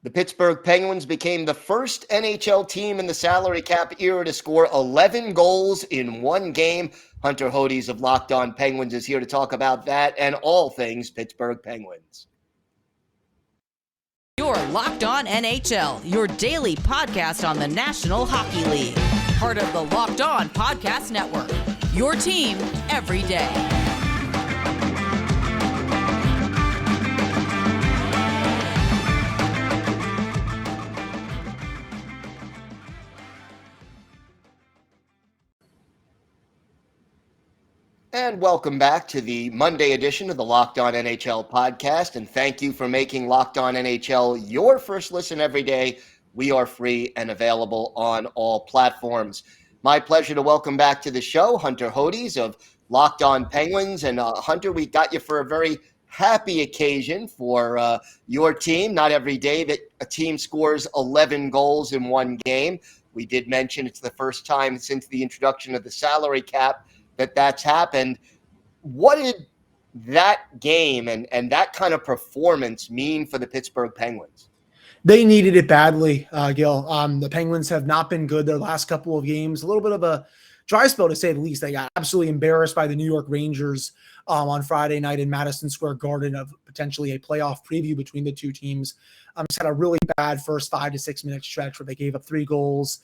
The Pittsburgh Penguins became the first NHL team in the salary cap era to score 11 goals in one game. Hunter Hodies of Locked On Penguins is here to talk about that and all things Pittsburgh Penguins. You're Locked On NHL, your daily podcast on the National Hockey League. Part of the Locked On Podcast Network, your team every day. And welcome back to the Monday edition of the Locked On NHL podcast. And thank you for making Locked On NHL your first listen every day. We are free and available on all platforms. My pleasure to welcome back to the show Hunter Hodies of Locked On Penguins. And Hunter, we got you for a very happy occasion for your team. Not every day that a team scores 11 goals in one game. We did mention it's the first time since the introduction of the salary cap that's happened. What did that game and that kind of performance mean for the Pittsburgh Penguins? They needed it badly, Gil. The Penguins have not been good their last couple of games. A little bit of a dry spell, to say the least. They got absolutely embarrassed by the New York Rangers on Friday night in Madison Square Garden of potentially a playoff preview between the two teams. Just had a really bad first 5 to 6 minute stretch where they gave up 3 goals.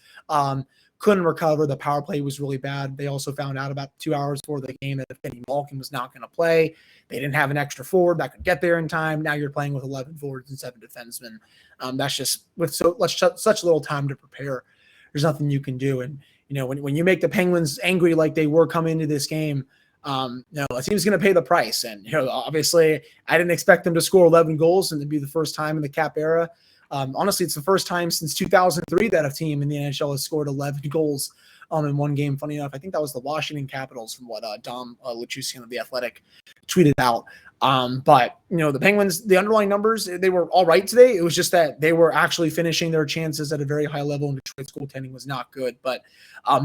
Couldn't recover. The power play was really bad. They also found out about 2 hours before the game that Evgeni Malkin was not going to play. They didn't have an extra forward that could get there in time. Now you're playing with 11 forwards and 7 defensemen. That's just with such little time to prepare. There's nothing you can do. And when you make the Penguins angry like they were coming into this game, a team's going to pay the price. And obviously, I didn't expect them to score 11 goals and to be the first time in the cap era. Honestly, it's the first time since 2003 that a team in the NHL has scored 11 goals in one game. Funny enough, I think that was the Washington Capitals from what Dom Lucian of The Athletic tweeted out. But the Penguins, the underlying numbers, they were all right today. It was just that they were actually finishing their chances at a very high level, and Detroit's goaltending was not good. But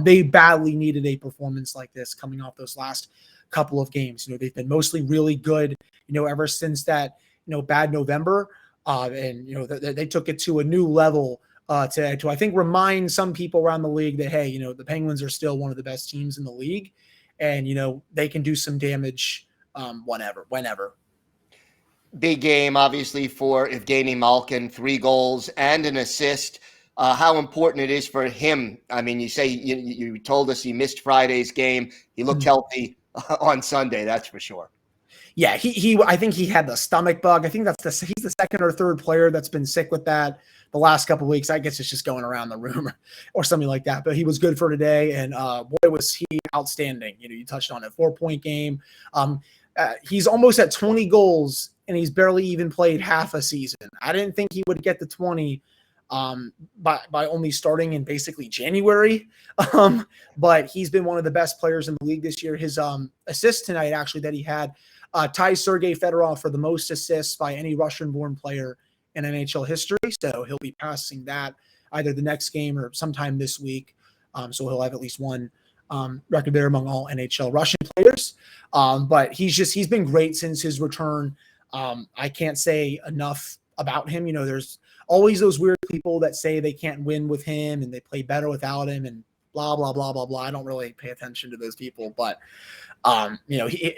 they badly needed a performance like this coming off those last couple of games. They've been mostly really good, ever since that, bad November. They took it to a new level to I think remind some people around the league that, hey, the Penguins are still one of the best teams in the league, and they can do some damage whenever. Big game, obviously, for Evgeni Malkin, 3 goals and an assist. How important it is for him. I mean, you say you told us he missed Friday's game. He looked healthy on Sunday, that's for sure. Yeah, I think he had the stomach bug. I think he's the second or third player that's been sick with that the last couple of weeks. I guess it's just going around the room or something like that. But he was good for today, and boy, was he outstanding. You touched on it, 4-point game. He's almost at 20 goals, and he's barely even played half a season. I didn't think he would get to 20 by only starting in basically January. But he's been one of the best players in the league this year. His assist tonight, actually, that he had, ties Sergei Fedorov for the most assists by any Russian-born player in NHL history. So he'll be passing that either the next game or sometime this week. So he'll have at least one record there among all NHL Russian players. But he's been great since his return. I can't say enough about him. There's always those weird people that say they can't win with him and they play better without him and blah, blah, blah, blah, blah. I don't really pay attention to those people, but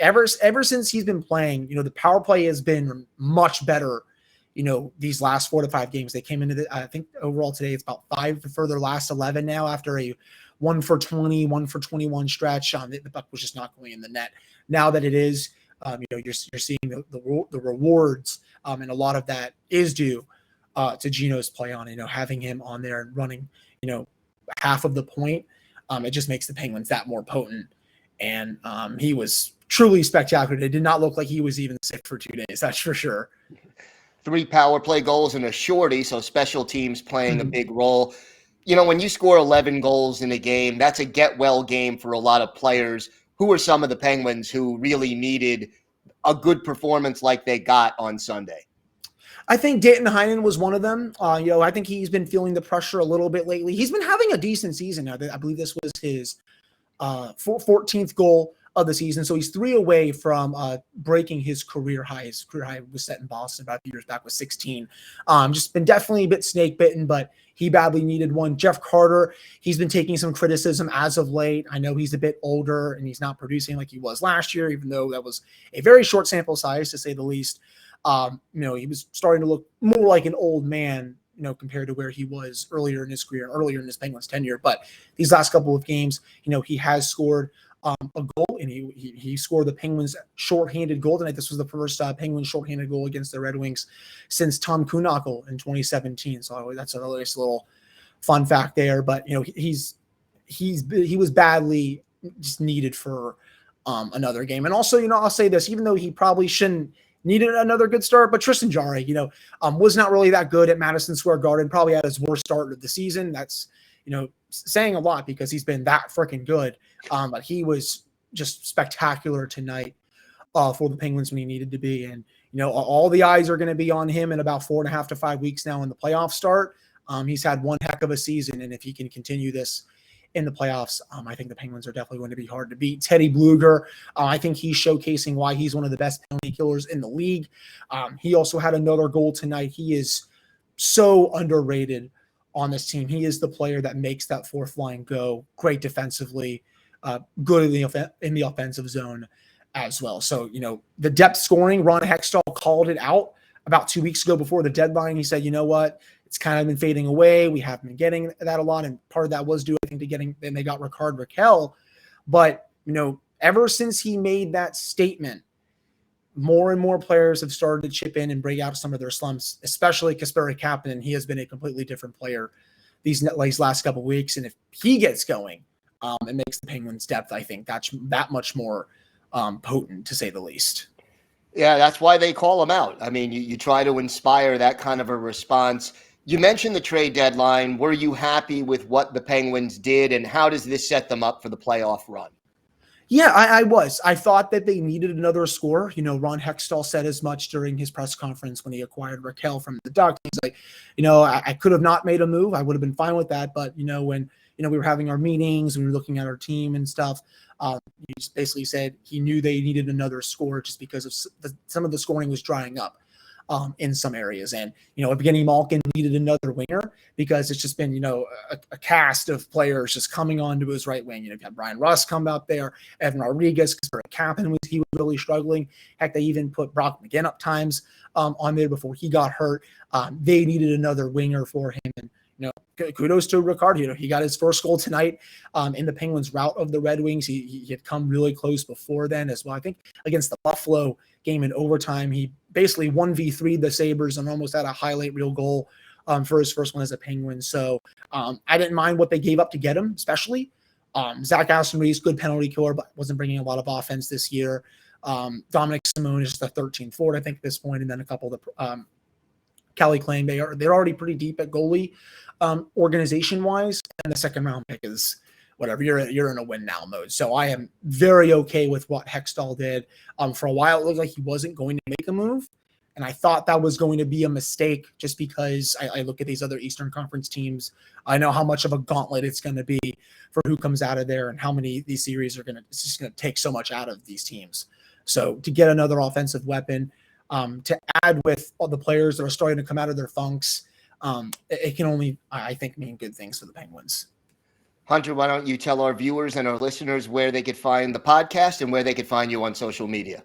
ever since he's been playing, the power play has been much better. These last 4 to 5 games, they came into I think overall today it's about 5 for their last 11 now after a 1 for 20, 1 for 21 stretch. The puck was just not going in the net. Now that it is, you're seeing the rewards, and a lot of that is due to Gino's play on, having him on there and running, half of the point. It just makes the Penguins that more potent. And he was truly spectacular. It did not look like he was even sick for 2 days. That's for sure. 3 power play goals and a shorty, so special teams playing a big role. When you score 11 goals in a game, that's a get-well game for a lot of players. Who are some of the Penguins who really needed a good performance like they got on Sunday? I think Danton Heinen was one of them. I think he's been feeling the pressure a little bit lately. He's been having a decent season now. I believe this was his 14th goal of the season. So he's 3 away from breaking his career high. His career high was set in Boston about a few years back with 16. Just been definitely a bit snake bitten, but he badly needed one. Jeff Carter, he's been taking some criticism as of late. I know he's a bit older and he's not producing like he was last year, even though that was a very short sample size, to say the least. He was starting to look more like an old man, compared to where he was earlier in his career, earlier in his Penguins tenure. But these last couple of games, he has scored a goal, and he scored the Penguins shorthanded goal tonight. This was the first Penguins shorthanded goal against the Red Wings since Tom Kuhnhackl in 2017. So that's a nice little fun fact there. But he was badly just needed for another game. And also, I'll say this, even though he probably shouldn't needed another good start, but Tristan Jarry, was not really that good at Madison Square Garden. Probably had his worst start of the season. That's saying a lot because he's been that freaking good. But he was just spectacular tonight for the Penguins when he needed to be. And, all the eyes are going to be on him in about 4.5 to 5 weeks now in the playoff start. He's had one heck of a season. And if he can continue this in the playoffs, I think the Penguins are definitely going to be hard to beat. Teddy Bluger, I think he's showcasing why he's one of the best penalty killers in the league. He also had another goal tonight. He is so underrated on this team. He is the player that makes that fourth line go. Great defensively, good in the offensive zone as well. So, the depth scoring, Ron Hextall called it out about 2 weeks ago before the deadline. He said, what? It's kind of been fading away. We haven't been getting that a lot. And part of that was due, I think, to getting, then they got Rickard Rakell. But, ever since he made that statement, more and more players have started to chip in and break out some of their slumps, especially Kasperi Kapanen. He has been a completely different player these last couple of weeks. And if he gets going, it makes the Penguins' depth, I think, that's that much more potent, to say the least. Yeah, that's why they call him out. I mean, you try to inspire that kind of a response. You mentioned the trade deadline. Were you happy with what the Penguins did, and how does this set them up for the playoff run? Yeah, I was. I thought that they needed another scorer. Ron Hextall said as much during his press conference when he acquired Rakell from the Ducks. He's like, I could have not made a move. I would have been fine with that. But, when, we were having our meetings, we were looking at our team and stuff, he just basically said he knew they needed another scorer just because of some of the scoring was drying up in some areas. And, Evgeni Malkin needed another winger because it's just been, a cast of players just coming onto his right wing. You've got Brian Rust come out there, Evan Rodriguez, Kapanen he was really struggling. Heck, they even put Brock McGinn up times on there before he got hurt. They needed another winger for him. And, kudos to Rickard. He got his first goal tonight in the Penguins' rout of the Red Wings. He had come really close before then as well. I think against the Buffalo game in overtime, he basically 1v3'd the Sabres and almost had a highlight reel goal for his first one as a Penguin. So I didn't mind what they gave up to get him, especially. Zach Aston-Reese, good penalty killer, but wasn't bringing a lot of offense this year. Dominic Simone is the 13th forward, I think, at this point, and then a couple of the Kelly Klein. They're already pretty deep at goalie organization-wise, and the second round pick is whatever. You're in a win now mode. So I am very okay with what Hextall did. For a while, it looked like he wasn't going to make a move, and I thought that was going to be a mistake just because I look at these other Eastern Conference teams. I know how much of a gauntlet it's going to be for who comes out of there and how many these series it's just going to take so much out of these teams. So to get another offensive weapon, to add with all the players that are starting to come out of their funks, it can only, I think, mean good things for the Penguins. Hunter, why don't you tell our viewers and our listeners where they could find the podcast and where they could find you on social media?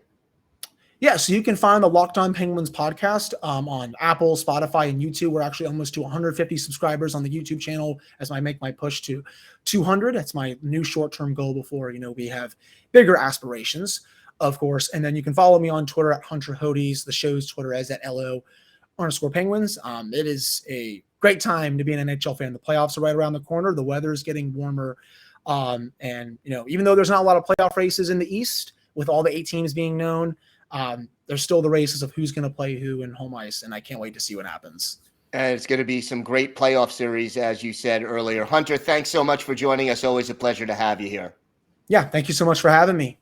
Yeah, so you can find the Locked On Penguins podcast on Apple, Spotify, and YouTube. We're actually almost to 150 subscribers on the YouTube channel as I make my push to 200. That's my new short-term goal before, we have bigger aspirations, of course. And then you can follow me on Twitter at Hunter Hodies. The show's Twitter is at LO_Penguins. It is a great time to be an NHL fan. The playoffs are right around the corner. The weather is getting warmer. And, even though there's not a lot of playoff races in the East, with all the 8 teams being known, there's still the races of who's going to play who in home ice. And I can't wait to see what happens. And it's going to be some great playoff series, as you said earlier. Hunter, thanks so much for joining us. Always a pleasure to have you here. Yeah, thank you so much for having me.